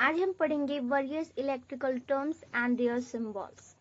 आज हम पढ़ेंगे various electrical terms and their symbols.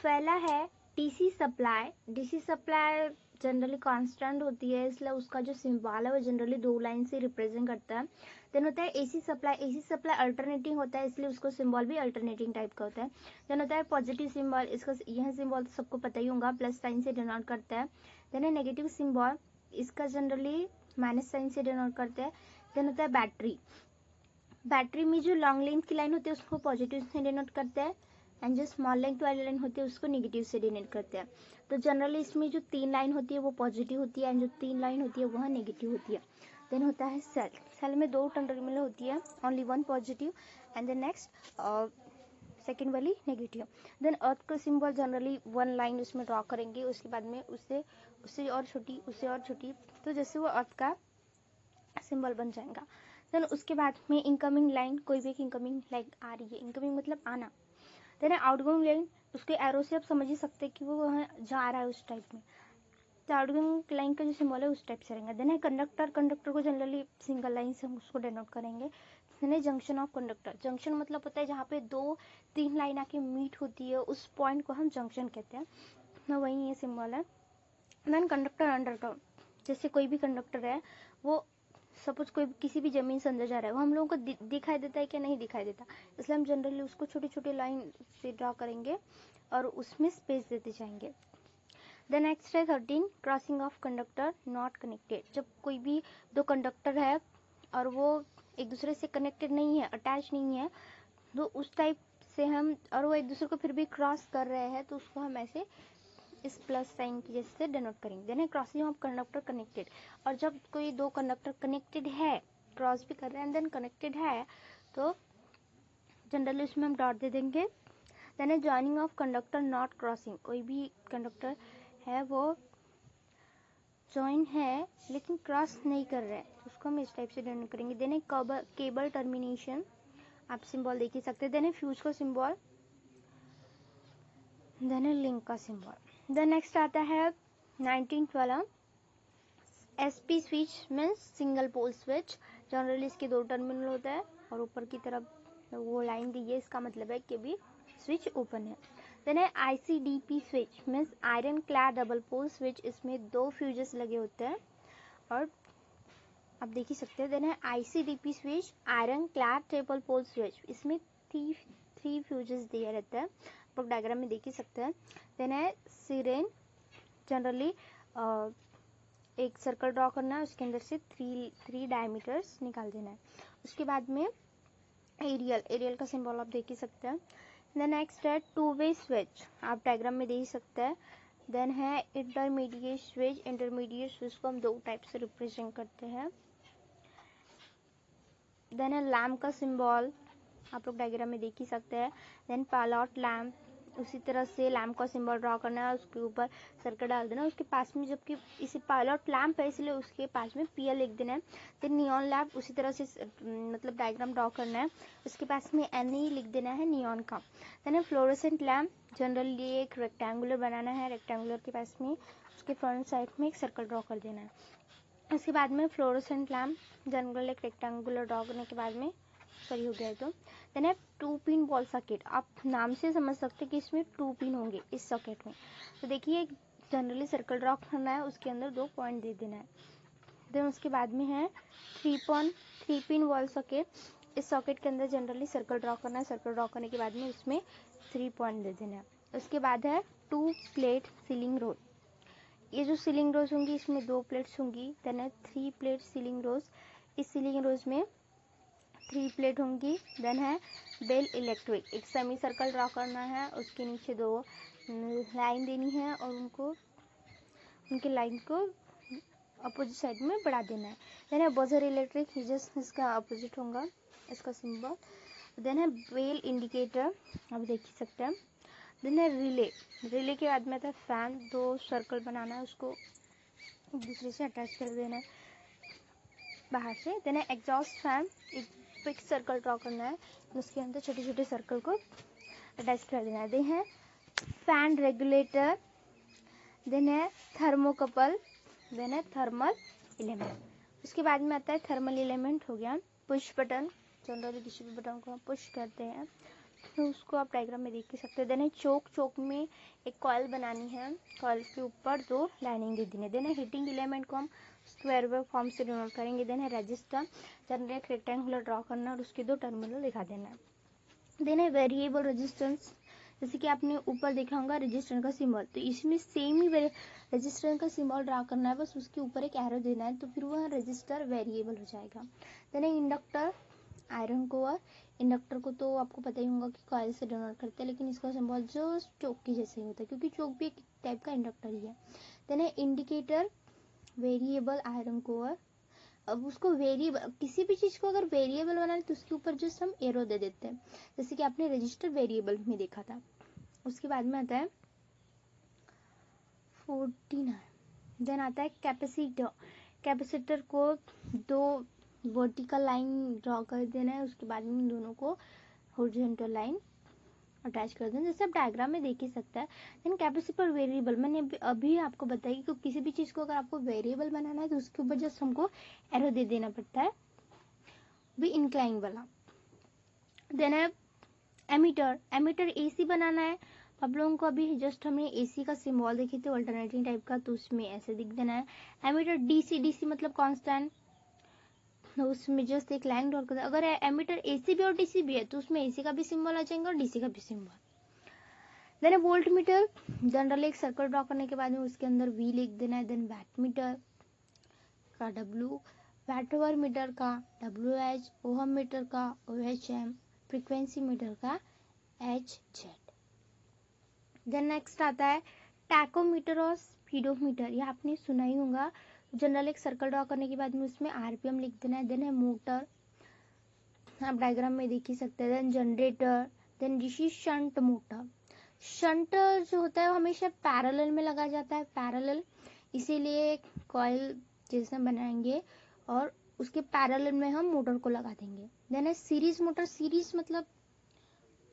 पहला है DC supply. DC supply generally constant होती है, इसलिए उसका जो सिंबल है वो जनरली दो लाइन से रिप्रेजेंट करता है। देन होता है AC supply. AC supply alternating होता है, इसलिए उसको सिंबल भी अल्टरनेटिंग टाइप का होता है। देन होता है पॉजिटिव सिंबल। इसका यह सिंबल तो सबको पता ही होगा, प्लस साइन से डिनोट करता है। देन है नेगेटिव सिंबल, इसका जनरली माइनस साइन से डिनोट करते हैं। देन होता है बैटरी। बैटरी में जो लॉन्ग लेंथ की लाइन होती है उसको पॉजिटिव से डिनोट करते हैं, एंड जो स्मॉल लेंथ वाली लाइन होती है उसको नेगेटिव से डिनोट करते हैं। तो जनरली इसमें जो 3 लाइन होती है वो पॉजिटिव होती है, एंड जो 3 लाइन होती है वह नेगेटिव होती है। देन होता है सेल। सेल में 2 टर्मिनल होती है, only one positive and then next second वाली नेगेटिव। देन अर्थ का सिंबल जनरली 1 लाइन उसमें ड्रॉ करेंगे, उसके बाद में उससे और छोटी, उससे और छोटी, तो जैसे वो अर्थ का सिंबल बन जाएगा। देन उसके बाद में इनकमिंग लाइन, कोई भी एक इनकमिंग लाइन आ रही है, इनकमिंग मतलब आना। देन आउटगोइंग लाइन, उसके एरो से आप समझ ही सकते हैं कि वो वहाँ जा रहा है उस टाइप में। तो आउटगोइंग लाइन का जो सिंबल है उस टाइप से रहेगा। देन है कंडक्टर। कंडक्टर को जनरली सिंगल लाइन से हम उसको डिनोट करेंगे। देन है जंक्शन ऑफ कंडक्टर। जंक्शन मतलब होता है जहाँ पे 2-3 लाइन आके मीट होती है, उस पॉइंट को हम जंक्शन कहते हैं। ना वही ये सिंबल है। देन कंडक्टर अंडरग्राउंड, जैसे कोई भी कंडक्टर है वो सपोज कोई किसी भी जमीन से अंदर जा रहा है, वो हम लोगों को दिखाई देता है क्या? नहीं दिखाई देता, इसलिए हम जनरली उसको छोटी छोटी लाइन से ड्रॉ करेंगे और उसमें स्पेस देते जाएंगे। देन नेक्स्ट है 13 crossing of conductor not connected. जब कोई भी 2 कंडक्टर है और वो एक दूसरे से कनेक्टेड नहीं है, अटैच नहीं है, तो उस टाइप से हम, और वो एक दूसरे को फिर भी क्रॉस कर रहे हैं, तो उसको हम ऐसे इस प्लस साइन की जैसे डिनोट करेंगे। देन है क्रॉसिंग ऑफ कंडक्टर कनेक्टेड। और जब कोई 2 कंडक्टर कनेक्टेड है, क्रॉस भी कर रहे हैं एंड देन कनेक्टेड है, तो जनरली उसमें हम डॉट दे देंगे। देन है joining of conductor not crossing. कोई भी कंडक्टर है वो जॉइन है लेकिन क्रॉस नहीं कर रहे हैं, तो उसको हम इस टाइप से डिनोट करेंगे। देन है केबल टर्मिनेशन, आप सिंबल देख ही सकते हैं। देन है फ्यूज का सिंबल। देन है लिंक का सिंबल। देन नेक्स्ट आता है 1912 SP switch means single pole switch. Generally इसके 2 टर्मिनल होता है और ऊपर की तरफ वो लाइन दी है, इसका मतलब है कि भी स्विच ओपन है। देन है ICDP switch means iron clad double pole switch. इसमें 2 फ्यूजेस लगे होते हैं और आप देख ही सकते हैं। देन है ICDP switch iron clad triple pole switch. इसमें 3 फ्यूजेस दिया रहता है, आप लोग डायग्राम में देख ही सकते हैं। देन है सिरेन। जनरली एक सर्कल ड्रॉ करना है, उसके अंदर से 3 डायमीटर्स निकाल देना है। उसके बाद में एरियल। एरियल का सिंबल आप देख ही सकते हैं। देन नेक्स्ट है 2 वे स्विच, आप डायग्राम में देख ही सकते हैं। देन है इंटरमीडिएट स्विच। इंटरमीडिएट स्विच को हम 2 टाइप से रिप्रेजेंट करते हैं। देन है लैम्प का सिंबल, आप लोग डायग्राम में देख ही सकते हैं। देन पायलट लैम्प, उसी तरह से लैम्प का सिंबल ड्रॉ करना है, उसके ऊपर सर्कल डाल देना, उसके पास में, जबकि इसे पायलट लैम्प है इसलिए उसके पास में PL लिख देना है। देन नियॉन लैम्प, उसी तरह से मतलब डायग्राम ड्रॉ करना है, उसके पास में NE लिख देना है नियॉन का। देन है फ्लोरोसेंट लैम्प। जनरली एक रेक्टेंगुलर बनाना है, रेक्टेंगुलर के पास में उसके फ्रंट साइड में एक सर्कल ड्रॉ कर देना है। उसके बाद में फ्लोरोसेंट लैम्प, जनरल एक रेक्टेंगुलर ड्रॉ करने के बाद में सही हो गया है। तो देन है 2 पिन वॉल सॉकेट। आप नाम से समझ सकते हैं कि इसमें 2 पिन होंगे इस सॉकेट में। तो देखिए जनरली सर्कल ड्रॉ करना है, उसके अंदर 2 पॉइंट दे देना है। देन उसके बाद में है 3 पिन वॉल सॉकेट। इस सॉकेट के अंदर जनरली सर्कल ड्रॉ करना है, सर्कल ड्रॉ करने के बाद में उसमें 3 पॉइंट दे देना है। उसके बाद है 2 प्लेट सीलिंग रोड। ये जो सीलिंग रोज होंगी इसमें 2 प्लेट्स होंगी। देन है 3 प्लेट सीलिंग रोज। इस सीलिंग रोज में 3 प्लेट होंगी। देन है बेल इलेक्ट्रिक। एक सेमी सर्कल ड्रॉ करना है, उसके नीचे 2 लाइन देनी है और उनके लाइन को अपोजिट साइड में बढ़ा देना है। देन है बजर इलेक्ट्रिक, जस्ट इसका अपोजिट होगा इसका सिंबल। देन है बेल इंडिकेटर, आप देख ही सकते हैं। देन है रिले। रिले के बाद में आता है फैन। 2 सर्कल बनाना है, उसको एक दूसरे से अटैच कर देना है बाहर से। देन है एग्जॉस्ट फैन। एक फिक्स सर्कल ड्रॉ करना है, उसके अंदर छोटे छोटे सर्कल को अटैच कर देना है। देन है फैन रेगुलेटर। देन है थर्मोकपल। देन है थर्मल एलिमेंट। उसके बाद में आता है थर्मल एलिमेंट हो गया पुश बटन, जनरली किसी भी बटन को आप पुश करते हैं तो उसको आप डायग्राम में देख सकते हैं। देन है चोक में एक कॉइल बनानी है, कॉइल के ऊपर 2 लाइनिंग दे देनी है। देन है हीटिंग एलिमेंट को हम स्क्वायर वेव फॉर्म से डिनोट करेंगे। देन है रजिस्टर, जनरली एक रेक्टेंगुलर ड्रॉ करना और उसके 2 टर्मिनल दिखा देना है। देन है वेरिएबल रेजिस्टेंस, जैसे कि आपने ऊपर देखा होगा रजिस्टर का सिंबल, तो इसमें सेम ही रजिस्टर का सिंबल ड्रा करना है, बस उसके ऊपर एक एरो देना है, तो फिर वह रजिस्टर वेरिएबल हो जाएगा। Then inductor, iron core, inductor को तो आपको पता ही होगा कि कॉइल से डिनोट करते हैं, लेकिन इसका सिंबल जो चोक की जैसे ही होता है, क्योंकि चोक भी एक टाइप का इंडक्टर ही है। Then indicator, variable iron core, अब उसको वेरिएबल, किसी भी चीज को अगर वेरिएबल बनाए तो उसके ऊपर जस्ट हम एरो दे देते हैं, जैसे कि आपने रजिस्टर वेरिएबल में देखा था। उसके बाद में आता है 49, देन आता है कैपेसिटर। कैपेसिटर को 2 वर्टिकल लाइन ड्रॉ कर देना है, उसके बाद में दोनों को हॉरिजॉन्टल लाइन अटैच कर देना, जैसे आप डायग्राम में देख ही सकता है। देन कैपेसिटर वेरिएबल, मैंने अभी आपको बताई कि किसी भी चीज को अगर आपको वेरिएबल बनाना है तो उसके ऊपर जस्ट हमको एरो दे देना पड़ता है, भी इंक्लाइन वाला। देन है एमीटर, एमीटर एसी बनाना है, आप लोगों को अभी जस्ट हमने एसी का सिंबल देखी थी अल्टरनेटिंग टाइप का, तो उसमें ऐसे दिख देना है। एमीटर डीसी, डीसी मतलब कांस्टेंट, तो उसमें जस्ट एक लाइन ड्रॉ कर दे। अगर एमीटर एसी भी और डीसी भी है तो उसमें एसी का भी सिंबल आ जाएगा और डीसी का भी symbol. Then voltmeter, generally एक सर्कल ड्रॉ करने के बाद में उसके अंदर वी लिख देना है। देन वैट मीटर का डब्ल्यू, वैट आवर मीटर का WH, ओहम मीटर का OHM, फ्रीक्वेंसी मीटर का HZ। देन नेक्स्ट आता है टैकोमीटर और स्पीडोमीटर, ये आपने सुना ही होगा। जनरल एक सर्कल ड्रॉ करने के बाद में उसमें RPM लिख देना है। देन है मोटर, आप डायग्राम में देख ही सकते हैं। Then generator, then DC shunt motor. Shunt जो होता है वो हमेशा पैरेलल में लगा जाता है, पैरेलल, इसीलिए कॉइल जैसा बनाएंगे और उसके पैरेलल में हम मोटर को लगा देंगे। देन है सीरीज मोटर, सीरीज मतलब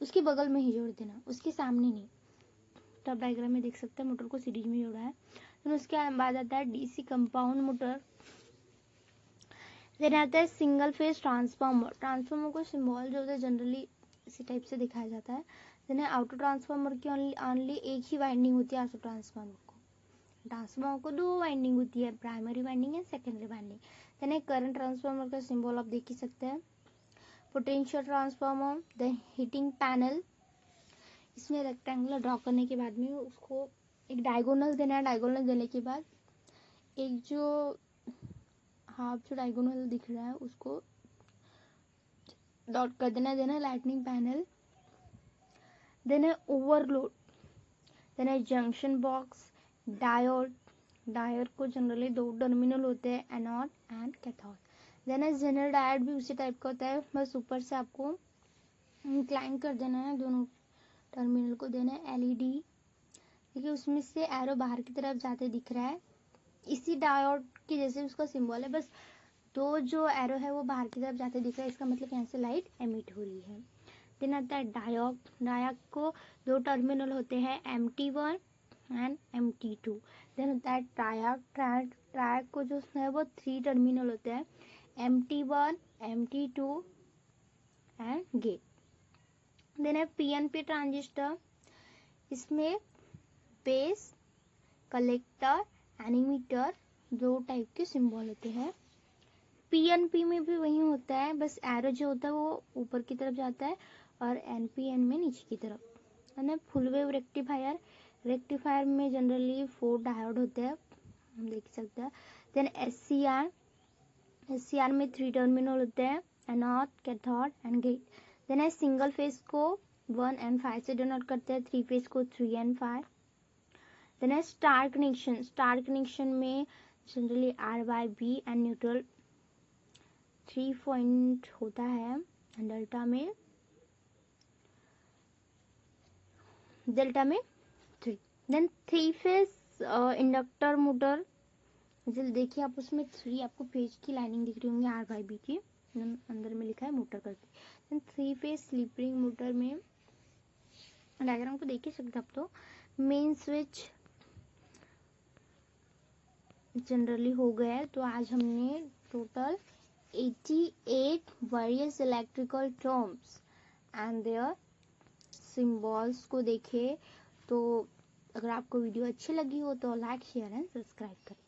उसके बगल में ही जोड़ देना, उसके सामने नहीं, तो आप डायग्राम में देख सकते हैं मोटर को सीरीज में जोड़ा है। तो उसके बाद आता है डीसी कंपाउंड मोटर। देन आता है सिंगल फेज ट्रांसफार्मर, ट्रांसफार्मर को सिंबल जो होता है जनरली इसी टाइप से दिखाया जाता है। देन ऑटो ट्रांसफार्मर की ओनली एक ही वाइंडिंग होती है। ऑटो ट्रांसफार्मर को 2 वाइंडिंग होती है, primary winding and secondary winding. Then current transformer का सिंबल आप देख ही सकते हैं। Potential transformer, then heating panel, इसमें रेक्टेंगुलर ड्रॉ करने के बाद में उसको एक डायगोनल देना है। डायगोनल देने के बाद एक जो हाफ जो डायगोनल दिख रहा है उसको डॉट कर देना। देना लाइटनिंग पैनल, देन है ओवरलोड, देन है जंक्शन बॉक्स, डायोड, डायोड को जनरली 2 टर्मिनल होते हैं, एनोड एंड कैथोड। देन है जेनरल डायोड भी उसी टाइप का होता है, बस ऊपर से आपको इंक्लाइन कर देना है दोनों टर्मिनल को। देना है LED, देखिए उसमें से एरो बाहर की तरफ जाते दिख रहा है, इसी डायोड की जैसे उसका सिंबल है, बस 2 जो एरो है वो बाहर की तरफ जाते दिख रहा है, इसका मतलब यहाँ से लाइट एमिट हो रही है। देन आता है डायोड, डायोड को 2 टर्मिनल होते हैं, MT1 एंड MT2। देन होता है ट्रायड, ट्रायड को जो है वो 3 टर्मिनल होते हैं, MT1, MT2 and gate. Then है PNP ट्रांजिस्टर, इसमें बेस, कलेक्टर, एनीमीटर 2 टाइप के सिंबल होते हैं। PNP में भी वही होता है, बस एरो जो होता है वो ऊपर की तरफ जाता है और NPN में नीचे की तरफ। है ना फुल वेव रेक्टिफायर, रेक्टिफायर में जनरली 4 डायोड होते हैं, हम देख सकते हैं। देन SCR, SCR में 3 टर्मिनल होते हैं, anode, cathode and gate. Then है सिंगल फेज को 1 and 5 से डिनोट करते हैं, 3 फेज को 3 and 5। देन है स्टार कनेक्शन, स्टार कनेक्शन में generally RYB and neutral 3 point होता है, डेल्टा में 3। देन 3 फेज इंडक्टर मोटर, जल्दी देखिए आप उसमें 3 आपको पेज की लाइनिंग दिख रही होंगी RYB की, अंदर में लिखा है मोटर करके। Then 3 phase slip ring motor में डायग्राम को देख ही सकते आप, तो मेन स्विच जनरली हो गया है। तो आज हमने total 88 various electrical terms and their symbols को देखें। तो अगर आपको वीडियो अच्छी लगी हो तो लाइक शेयर एंड सब्सक्राइब करें।